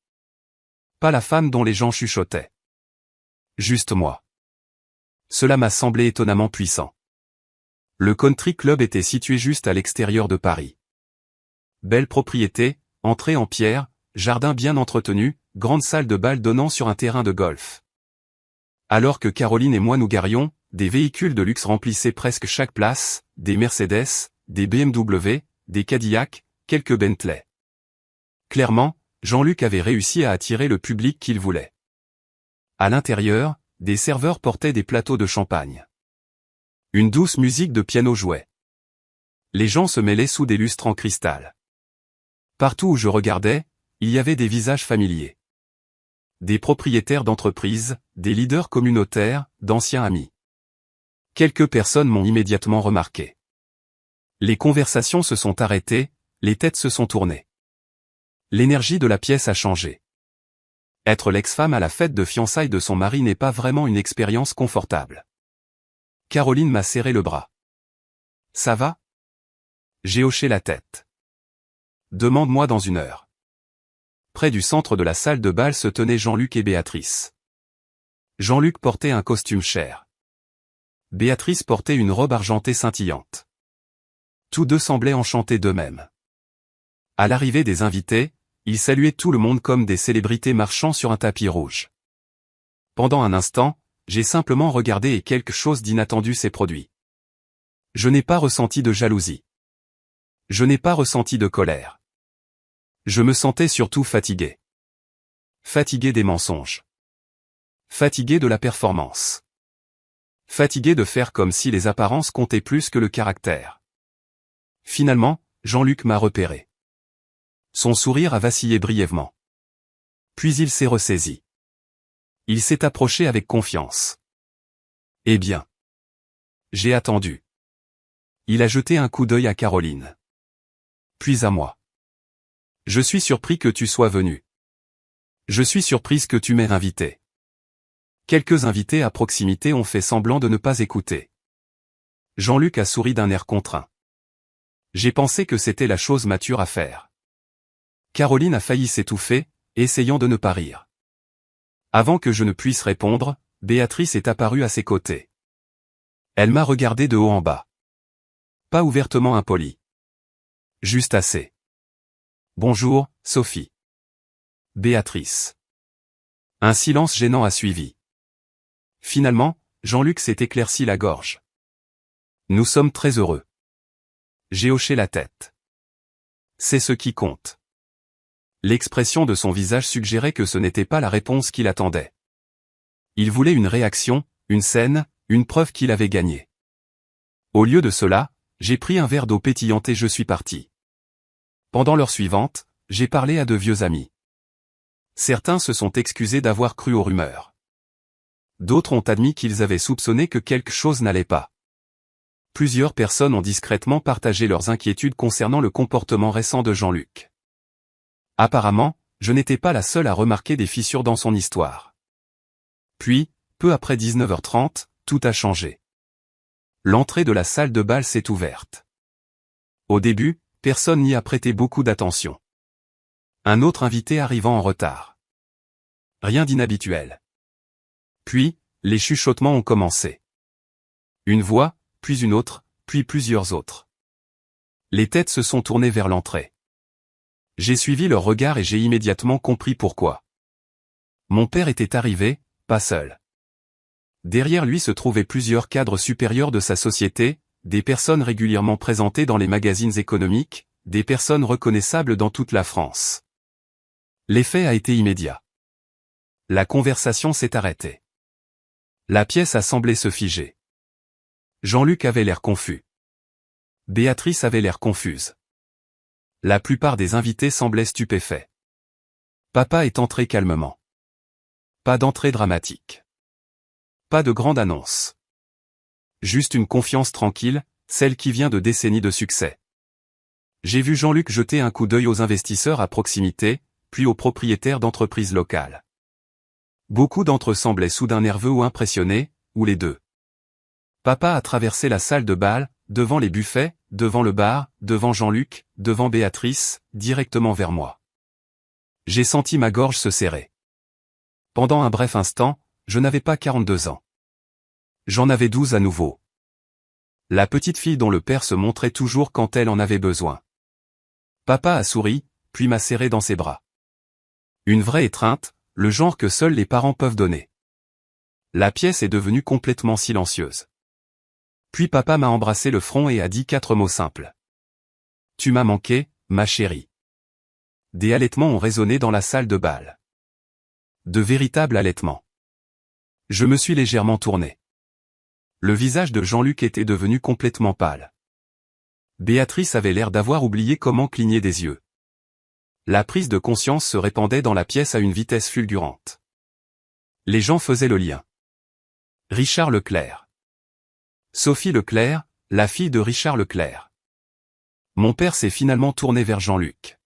Pas la femme dont les gens chuchotaient. Juste moi. Cela m'a semblé étonnamment puissant. Le country club était situé juste à l'extérieur de Paris. Belle propriété, entrée en pierre, jardin bien entretenu, grande salle de bal donnant sur un terrain de golf. Alors que Caroline et moi nous garions, des véhicules de luxe remplissaient presque chaque place, des Mercedes, des BMW, des Cadillac, quelques Bentley. Clairement, Jean-Luc avait réussi à attirer le public qu'il voulait. À l'intérieur, des serveurs portaient des plateaux de champagne. Une douce musique de piano jouait. Les gens se mêlaient sous des lustres en cristal. Partout où je regardais, il y avait des visages familiers. Des propriétaires d'entreprises, des leaders communautaires, d'anciens amis. Quelques personnes m'ont immédiatement remarqué. Les conversations se sont arrêtées, les têtes se sont tournées. L'énergie de la pièce a changé. Être l'ex-femme à la fête de fiançailles de son mari n'est pas vraiment une expérience confortable. Caroline m'a serré le bras. « Ça va ?» J'ai hoché la tête. « Demande-moi dans 1 heure. » Près du centre de la salle de bal se tenaient Jean-Luc et Béatrice. Jean-Luc portait un costume cher. Béatrice portait une robe argentée scintillante. Tous deux semblaient enchantés d'eux-mêmes. À l'arrivée des invités, ils saluaient tout le monde comme des célébrités marchant sur un tapis rouge. Pendant un instant, j'ai simplement regardé et quelque chose d'inattendu s'est produit. Je n'ai pas ressenti de jalousie. Je n'ai pas ressenti de colère. Je me sentais surtout fatigué. Fatigué des mensonges. Fatigué de la performance. Fatigué de faire comme si les apparences comptaient plus que le caractère. Finalement, Jean-Luc m'a repéré. Son sourire a vacillé brièvement. Puis il s'est ressaisi. Il s'est approché avec confiance. Eh bien. J'ai attendu. Il a jeté un coup d'œil à Caroline. Puis à moi. Je suis surpris que tu sois venu. Je suis surprise que tu m'aies invité. Quelques invités à proximité ont fait semblant de ne pas écouter. Jean-Luc a souri d'un air contraint. J'ai pensé que c'était la chose mature à faire. Caroline a failli s'étouffer, essayant de ne pas rire. Avant que je ne puisse répondre, Béatrice est apparue à ses côtés. Elle m'a regardé de haut en bas. Pas ouvertement impolie. Juste assez. Bonjour, Sophie. Béatrice. Un silence gênant a suivi. Finalement, Jean-Luc s'est éclairci la gorge. Nous sommes très heureux. J'ai hoché la tête. C'est ce qui compte. L'expression de son visage suggérait que ce n'était pas la réponse qu'il attendait. Il voulait une réaction, une scène, une preuve qu'il avait gagné. Au lieu de cela, j'ai pris un verre d'eau pétillante et je suis parti. Pendant l'heure suivante, j'ai parlé à de vieux amis. Certains se sont excusés d'avoir cru aux rumeurs. D'autres ont admis qu'ils avaient soupçonné que quelque chose n'allait pas. Plusieurs personnes ont discrètement partagé leurs inquiétudes concernant le comportement récent de Jean-Luc. Apparemment, je n'étais pas la seule à remarquer des fissures dans son histoire. Puis, peu après 19h30, tout a changé. L'entrée de la salle de bal s'est ouverte. Au début, personne n'y a prêté beaucoup d'attention. Un autre invité arrivant en retard. Rien d'inhabituel. Puis, les chuchotements ont commencé. Une voix, puis une autre, puis plusieurs autres. Les têtes se sont tournées vers l'entrée. J'ai suivi leur regard et j'ai immédiatement compris pourquoi. Mon père était arrivé, pas seul. Derrière lui se trouvaient plusieurs cadres supérieurs de sa société, des personnes régulièrement présentées dans les magazines économiques, des personnes reconnaissables dans toute la France. L'effet a été immédiat. La conversation s'est arrêtée. La pièce a semblé se figer. Jean-Luc avait l'air confus. Béatrice avait l'air confuse. La plupart des invités semblaient stupéfaits. Papa est entré calmement. Pas d'entrée dramatique. Pas de grande annonce. Juste une confiance tranquille, celle qui vient de décennies de succès. J'ai vu Jean-Luc jeter un coup d'œil aux investisseurs à proximité, puis aux propriétaires d'entreprises locales. Beaucoup d'entre eux semblaient soudain nerveux ou impressionnés, ou les deux. Papa a traversé la salle de bal, devant les buffets, devant le bar, devant Jean-Luc, devant Béatrice, directement vers moi. J'ai senti ma gorge se serrer. Pendant un bref instant, je n'avais pas 42 ans. J'en avais 12 à nouveau. La petite fille dont le père se montrait toujours quand elle en avait besoin. Papa a souri, puis m'a serré dans ses bras. Une vraie étreinte, le genre que seuls les parents peuvent donner. La pièce est devenue complètement silencieuse. Puis papa m'a embrassé le front et a dit 4 mots simples. Tu m'as manqué, ma chérie. Des halètements ont résonné dans la salle de bal. De véritables halètements. Je me suis légèrement tourné. Le visage de Jean-Luc était devenu complètement pâle. Béatrice avait l'air d'avoir oublié comment cligner des yeux. La prise de conscience se répandait dans la pièce à une vitesse fulgurante. Les gens faisaient le lien. Richard Leclerc. Sophie Leclerc, la fille de Richard Leclerc. Mon père s'est finalement tourné vers Jean-Luc.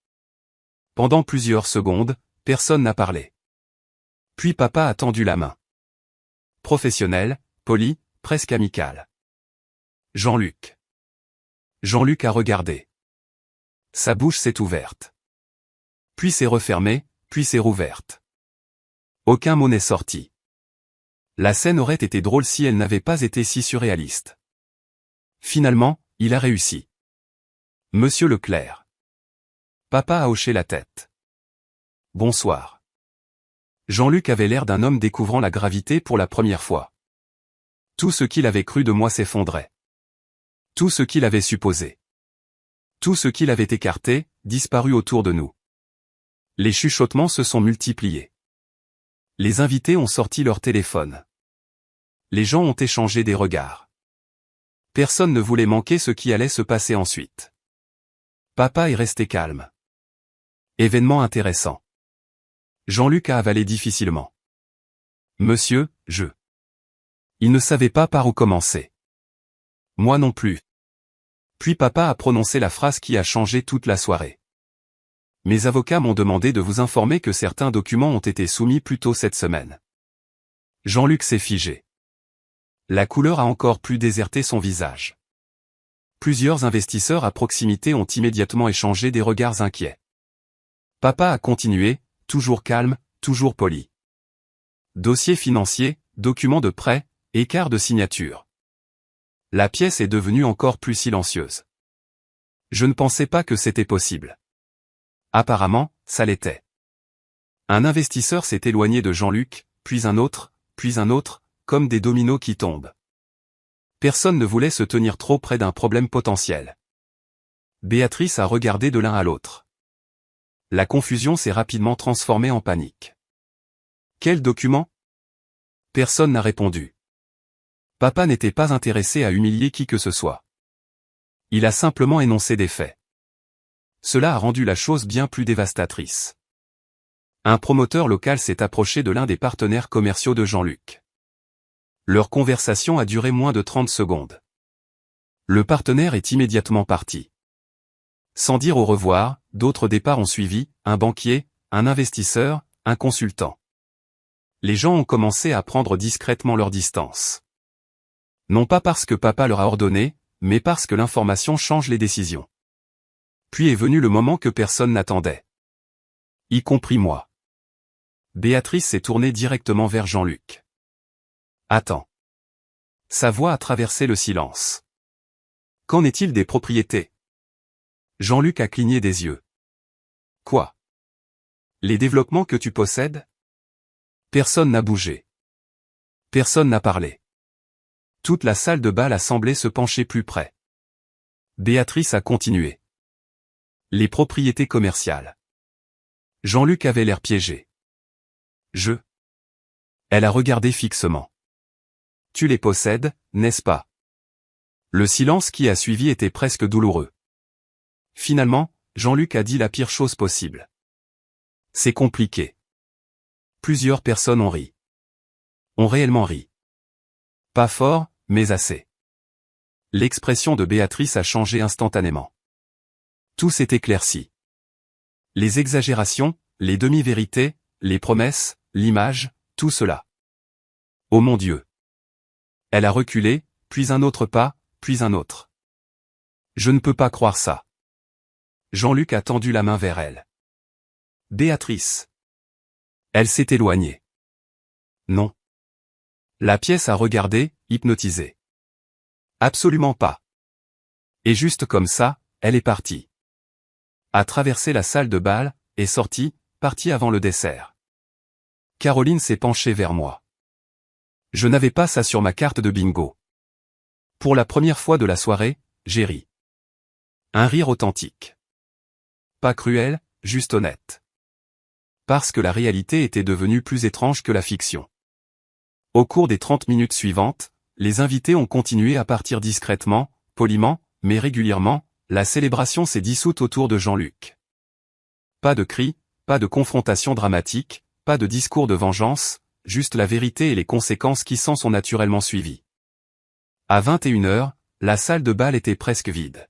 Pendant plusieurs secondes, personne n'a parlé. Puis papa a tendu la main. Professionnel, poli, presque amical. Jean-Luc. Jean-Luc a regardé. Sa bouche s'est ouverte. Puis s'est refermée, puis s'est rouverte. Aucun mot n'est sorti. La scène aurait été drôle si elle n'avait pas été si surréaliste. Finalement, il a réussi. Monsieur Leclerc. Papa a hoché la tête. Bonsoir. Jean-Luc avait l'air d'un homme découvrant la gravité pour la première fois. Tout ce qu'il avait cru de moi s'effondrait. Tout ce qu'il avait supposé. Tout ce qu'il avait écarté, disparut autour de nous. Les chuchotements se sont multipliés. Les invités ont sorti leur téléphone. Les gens ont échangé des regards. Personne ne voulait manquer ce qui allait se passer ensuite. Papa est resté calme. Événement intéressant. Jean-Luc a avalé difficilement. Monsieur, je. Il ne savait pas par où commencer. Moi non plus. Puis papa a prononcé la phrase qui a changé toute la soirée. Mes avocats m'ont demandé de vous informer que certains documents ont été soumis plus tôt cette semaine. Jean-Luc s'est figé. La couleur a encore plus déserté son visage. Plusieurs investisseurs à proximité ont immédiatement échangé des regards inquiets. Papa a continué, toujours calme, toujours poli. Dossier financier, documents de prêt, écart de signature. La pièce est devenue encore plus silencieuse. Je ne pensais pas que c'était possible. Apparemment, ça l'était. Un investisseur s'est éloigné de Jean-Luc, puis un autre, comme des dominos qui tombent. Personne ne voulait se tenir trop près d'un problème potentiel. Béatrice a regardé de l'un à l'autre. La confusion s'est rapidement transformée en panique. Quel document ? Personne n'a répondu. Papa n'était pas intéressé à humilier qui que ce soit. Il a simplement énoncé des faits. Cela a rendu la chose bien plus dévastatrice. Un promoteur local s'est approché de l'un des partenaires commerciaux de Jean-Luc. Leur conversation a duré moins de 30 secondes. Le partenaire est immédiatement parti. Sans dire au revoir, d'autres départs ont suivi, un banquier, un investisseur, un consultant. Les gens ont commencé à prendre discrètement leur distance. Non pas parce que papa leur a ordonné, mais parce que l'information change les décisions. Puis est venu le moment que personne n'attendait. Y compris moi. Béatrice s'est tournée directement vers Jean-Luc. Attends. Sa voix a traversé le silence. Qu'en est-il des propriétés ? Jean-Luc a cligné des yeux. Quoi ? Les développements que tu possèdes ? Personne n'a bougé. Personne n'a parlé. Toute la salle de bal a semblé se pencher plus près. Béatrice a continué. Les propriétés commerciales. Jean-Luc avait l'air piégé. Elle a regardé fixement. Tu les possèdes, n'est-ce pas? Le silence qui a suivi était presque douloureux. Finalement, Jean-Luc a dit la pire chose possible. C'est compliqué. Plusieurs personnes ont ri. Ont réellement ri. Pas fort, mais assez. L'expression de Béatrice a changé instantanément. Tout s'est éclairci. Les exagérations, les demi-vérités, les promesses, l'image, tout cela. Oh mon Dieu! Elle a reculé, puis un autre pas, puis un autre. Je ne peux pas croire ça. Jean-Luc a tendu la main vers elle. Béatrice. Elle s'est éloignée. Non. La pièce a regardé, hypnotisée. Absolument pas. Et juste comme ça, elle est partie. A traversé la salle de bal, est sortie, partie avant le dessert. Caroline s'est penchée vers moi. Je n'avais pas ça sur ma carte de bingo. Pour la première fois de la soirée, j'ai ri. Un rire authentique. Pas cruel, juste honnête. Parce que la réalité était devenue plus étrange que la fiction. Au cours des 30 minutes suivantes, les invités ont continué à partir discrètement, poliment, mais régulièrement, la célébration s'est dissoute autour de Jean-Luc. Pas de cris, pas de confrontation dramatique, pas de discours de vengeance, juste la vérité et les conséquences qui s'en sont naturellement suivies. À 21h, la salle de bal était presque vide.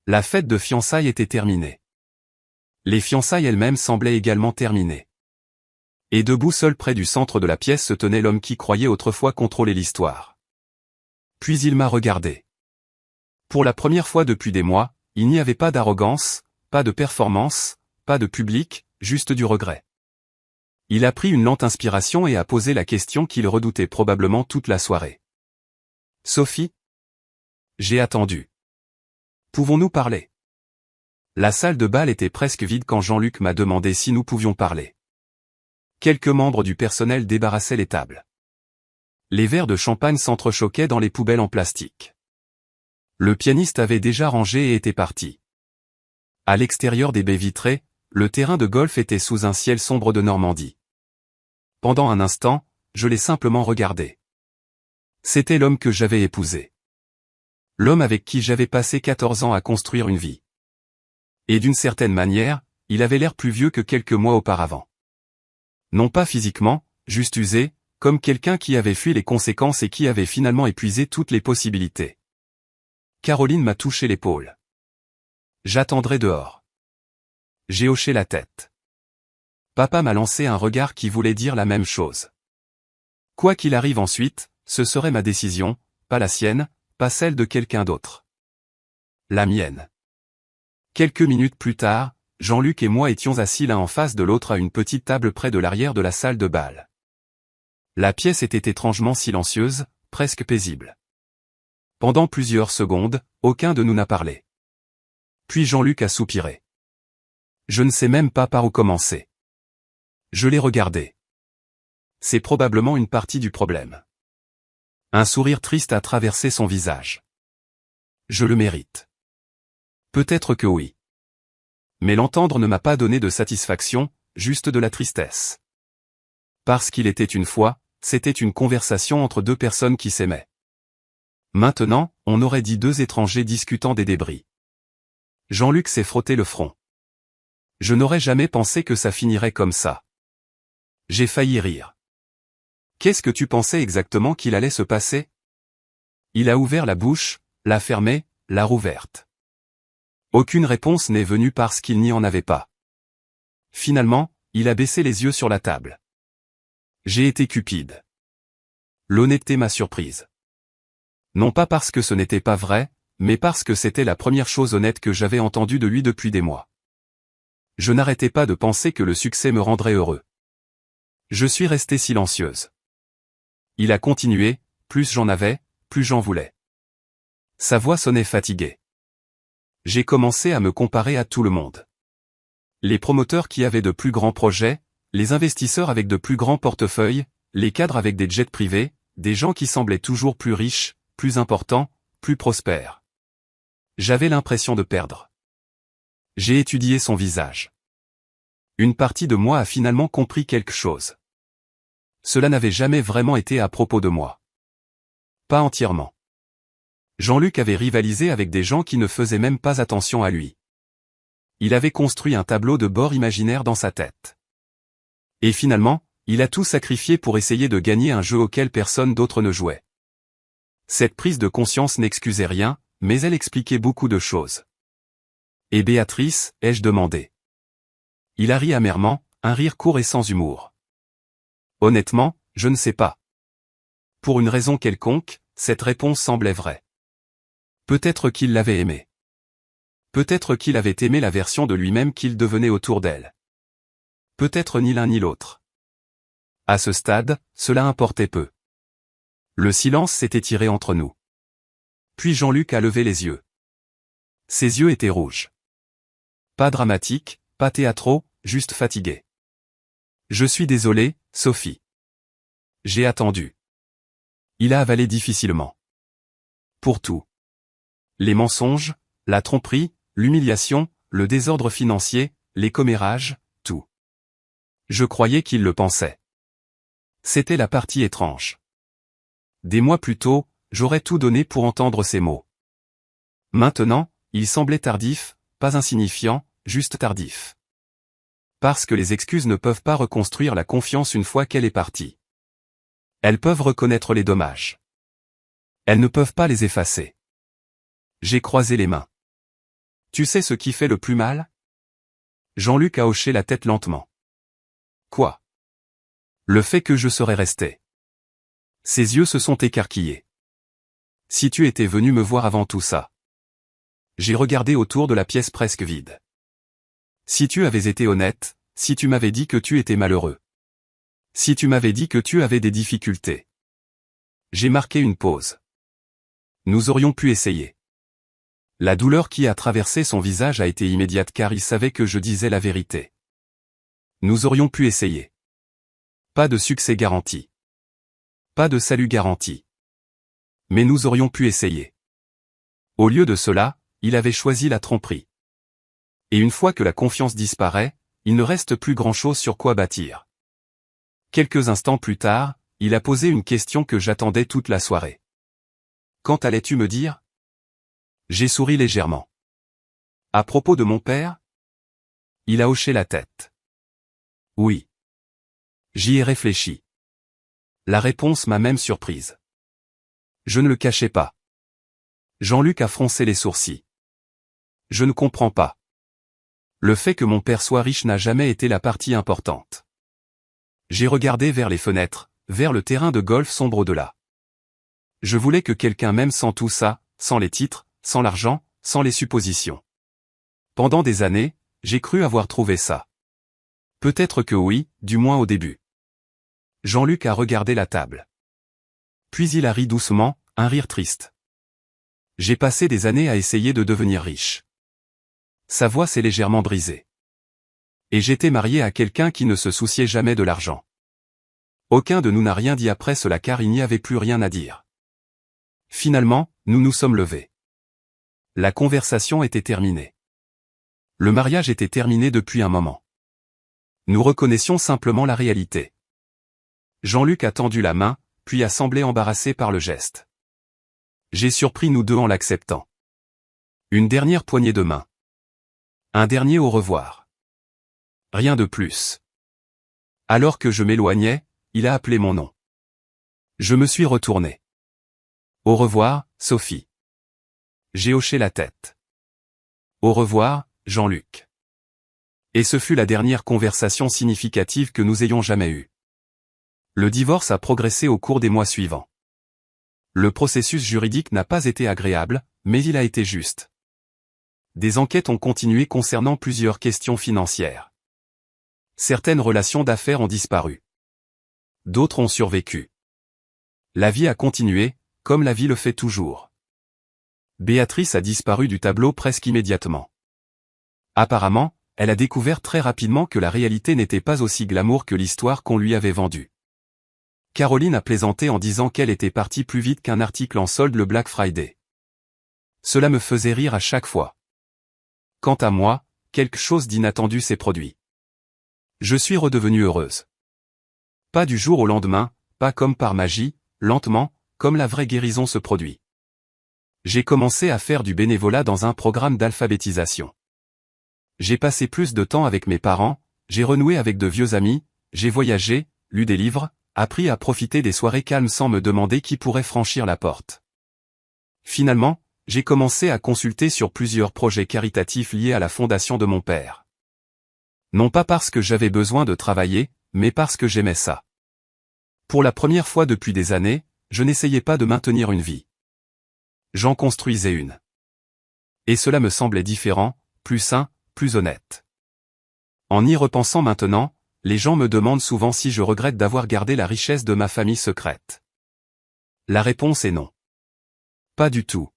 La fête de fiançailles était terminée. Les fiançailles elles-mêmes semblaient également terminées. Et debout seul près du centre de la pièce se tenait l'homme qui croyait autrefois contrôler l'histoire. Puis il m'a regardé. Pour la première fois depuis des mois, il n'y avait pas d'arrogance, pas de performance, pas de public, juste du regret. Il a pris une lente inspiration et a posé la question qu'il redoutait probablement toute la soirée. Sophie? J'ai attendu. Pouvons-nous parler? La salle de bal était presque vide quand Jean-Luc m'a demandé si nous pouvions parler. Quelques membres du personnel débarrassaient les tables. Les verres de champagne s'entrechoquaient dans les poubelles en plastique. Le pianiste avait déjà rangé et était parti. À l'extérieur des baies vitrées, le terrain de golf était sous un ciel sombre de Normandie. Pendant un instant, je l'ai simplement regardé. C'était l'homme que j'avais épousé. L'homme avec qui j'avais passé 14 ans à construire une vie. Et d'une certaine manière, il avait l'air plus vieux que quelques mois auparavant. Non pas physiquement, juste usé, comme quelqu'un qui avait fui les conséquences et qui avait finalement épuisé toutes les possibilités. Caroline m'a touché l'épaule. J'attendrai dehors. J'ai hoché la tête. Papa m'a lancé un regard qui voulait dire la même chose. Quoi qu'il arrive ensuite, ce serait ma décision, pas la sienne, pas celle de quelqu'un d'autre. La mienne. Quelques minutes plus tard, Jean-Luc et moi étions assis l'un en face de l'autre à une petite table près de l'arrière de la salle de bal. La pièce était étrangement silencieuse, presque paisible. Pendant plusieurs secondes, aucun de nous n'a parlé. Puis Jean-Luc a soupiré. Je ne sais même pas par où commencer. Je l'ai regardé. C'est probablement une partie du problème. Un sourire triste a traversé son visage. Je le mérite. Peut-être que oui. Mais l'entendre ne m'a pas donné de satisfaction, juste de la tristesse. Parce qu'il était une fois, c'était une conversation entre deux personnes qui s'aimaient. Maintenant, on aurait dit deux étrangers discutant des débris. Jean-Luc s'est frotté le front. Je n'aurais jamais pensé que ça finirait comme ça. J'ai failli rire. Qu'est-ce que tu pensais exactement qu'il allait se passer? Il a ouvert la bouche, l'a fermée, l'a rouverte. Aucune réponse n'est venue parce qu'il n'y en avait pas. Finalement, il a baissé les yeux sur la table. J'ai été cupide. L'honnêteté m'a surprise. Non pas parce que ce n'était pas vrai, mais parce que c'était la première chose honnête que j'avais entendue de lui depuis des mois. Je n'arrêtais pas de penser que le succès me rendrait heureux. Je suis restée silencieuse. Il a continué, plus j'en avais, plus j'en voulais. Sa voix sonnait fatiguée. J'ai commencé à me comparer à tout le monde. Les promoteurs qui avaient de plus grands projets, les investisseurs avec de plus grands portefeuilles, les cadres avec des jets privés, des gens qui semblaient toujours plus riches, plus importants, plus prospères. J'avais l'impression de perdre. J'ai étudié son visage. Une partie de moi a finalement compris quelque chose. Cela n'avait jamais vraiment été à propos de moi. Pas entièrement. Jean-Luc avait rivalisé avec des gens qui ne faisaient même pas attention à lui. Il avait construit un tableau de bord imaginaire dans sa tête. Et finalement, il a tout sacrifié pour essayer de gagner un jeu auquel personne d'autre ne jouait. Cette prise de conscience n'excusait rien, mais elle expliquait beaucoup de choses. Et Béatrice, ai-je demandé. Il a ri amèrement, un rire court et sans humour. Honnêtement, je ne sais pas. Pour une raison quelconque, cette réponse semblait vraie. Peut-être qu'il l'avait aimée. Peut-être qu'il avait aimé la version de lui-même qu'il devenait autour d'elle. Peut-être ni l'un ni l'autre. À ce stade, cela importait peu. Le silence s'est étiré entre nous. Puis Jean-Luc a levé les yeux. Ses yeux étaient rouges. Pas dramatiques, pas théâtraux, juste fatigués. Je suis désolé, Sophie. J'ai attendu. Il a avalé difficilement. Pour tout. Les mensonges, la tromperie, l'humiliation, le désordre financier, les commérages, tout. Je croyais qu'il le pensait. C'était la partie étrange. Des mois plus tôt, j'aurais tout donné pour entendre ces mots. Maintenant, il semblait tardif, pas insignifiant, juste tardif. Parce que les excuses ne peuvent pas reconstruire la confiance une fois qu'elle est partie. Elles peuvent reconnaître les dommages. Elles ne peuvent pas les effacer. J'ai croisé les mains. Tu sais ce qui fait le plus mal? Jean-Luc a hoché la tête lentement. Quoi? Le fait que je serais resté. Ses yeux se sont écarquillés. Si tu étais venu me voir avant tout ça. J'ai regardé autour de la pièce presque vide. Si tu avais été honnête, si tu m'avais dit que tu étais malheureux. Si tu m'avais dit que tu avais des difficultés. J'ai marqué une pause. Nous aurions pu essayer. La douleur qui a traversé son visage a été immédiate car il savait que je disais la vérité. Nous aurions pu essayer. Pas de succès garanti. Pas de salut garanti. Mais nous aurions pu essayer. Au lieu de cela, il avait choisi la tromperie. Et une fois que la confiance disparaît, il ne reste plus grand-chose sur quoi bâtir. Quelques instants plus tard, il a posé une question que j'attendais toute la soirée. Quand allais-tu me dire? J'ai souri légèrement. À propos de mon père? Il a hoché la tête. Oui. J'y ai réfléchi. La réponse m'a même surprise. Je ne le cachais pas. Jean-Luc a froncé les sourcils. Je ne comprends pas. Le fait que mon père soit riche n'a jamais été la partie importante. J'ai regardé vers les fenêtres, vers le terrain de golf sombre au-delà. Je voulais que quelqu'un m'aime sans tout ça, sans les titres, sans l'argent, sans les suppositions. Pendant des années, j'ai cru avoir trouvé ça. Peut-être que oui, du moins au début. Jean-Luc a regardé la table. Puis il a ri doucement, un rire triste. J'ai passé des années à essayer de devenir riche. Sa voix s'est légèrement brisée. Et j'étais marié à quelqu'un qui ne se souciait jamais de l'argent. Aucun de nous n'a rien dit après cela car il n'y avait plus rien à dire. Finalement, nous nous sommes levés. La conversation était terminée. Le mariage était terminé depuis un moment. Nous reconnaissions simplement la réalité. Jean-Luc a tendu la main, puis a semblé embarrassé par le geste. J'ai surpris nous deux en l'acceptant. Une dernière poignée de main. Un dernier au revoir. Rien de plus. Alors que je m'éloignais, il a appelé mon nom. Je me suis retourné. Au revoir, Sophie. J'ai hoché la tête. Au revoir, Jean-Luc. Et ce fut la dernière conversation significative que nous ayons jamais eue. Le divorce a progressé au cours des mois suivants. Le processus juridique n'a pas été agréable, mais il a été juste. Des enquêtes ont continué concernant plusieurs questions financières. Certaines relations d'affaires ont disparu. D'autres ont survécu. La vie a continué, comme la vie le fait toujours. Béatrice a disparu du tableau presque immédiatement. Apparemment, elle a découvert très rapidement que la réalité n'était pas aussi glamour que l'histoire qu'on lui avait vendue. Caroline a plaisanté en disant qu'elle était partie plus vite qu'un article en solde le Black Friday. Cela me faisait rire à chaque fois. Quant à moi, quelque chose d'inattendu s'est produit. Je suis redevenue heureuse. Pas du jour au lendemain, pas comme par magie, lentement, comme la vraie guérison se produit. J'ai commencé à faire du bénévolat dans un programme d'alphabétisation. J'ai passé plus de temps avec mes parents, j'ai renoué avec de vieux amis, j'ai voyagé, lu des livres, appris à profiter des soirées calmes sans me demander qui pourrait franchir la porte. Finalement, j'ai commencé à consulter sur plusieurs projets caritatifs liés à la fondation de mon père. Non pas parce que j'avais besoin de travailler, mais parce que j'aimais ça. Pour la première fois depuis des années, je n'essayais pas de maintenir une vie. J'en construisais une. Et cela me semblait différent, plus sain, plus honnête. En y repensant maintenant, les gens me demandent souvent si je regrette d'avoir gardé la richesse de ma famille secrète. La réponse est non. Pas du tout.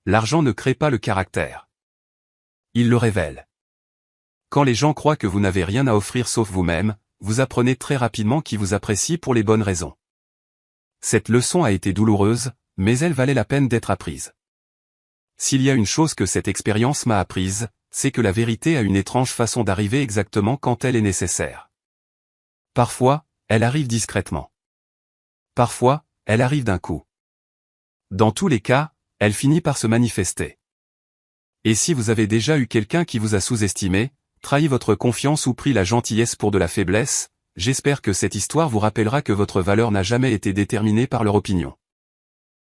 L'argent ne crée pas le caractère. Il le révèle. Quand les gens croient que vous n'avez rien à offrir sauf vous-même, vous apprenez très rapidement qui vous apprécie pour les bonnes raisons. Cette leçon a été douloureuse, mais elle valait la peine d'être apprise. S'il y a une chose que cette expérience m'a apprise, c'est que la vérité a une étrange façon d'arriver exactement quand elle est nécessaire. Parfois, elle arrive discrètement. Parfois, elle arrive d'un coup. Dans tous les cas, elle finit par se manifester. Et si vous avez déjà eu quelqu'un qui vous a sous-estimé, trahi votre confiance ou pris la gentillesse pour de la faiblesse, j'espère que cette histoire vous rappellera que votre valeur n'a jamais été déterminée par leur opinion.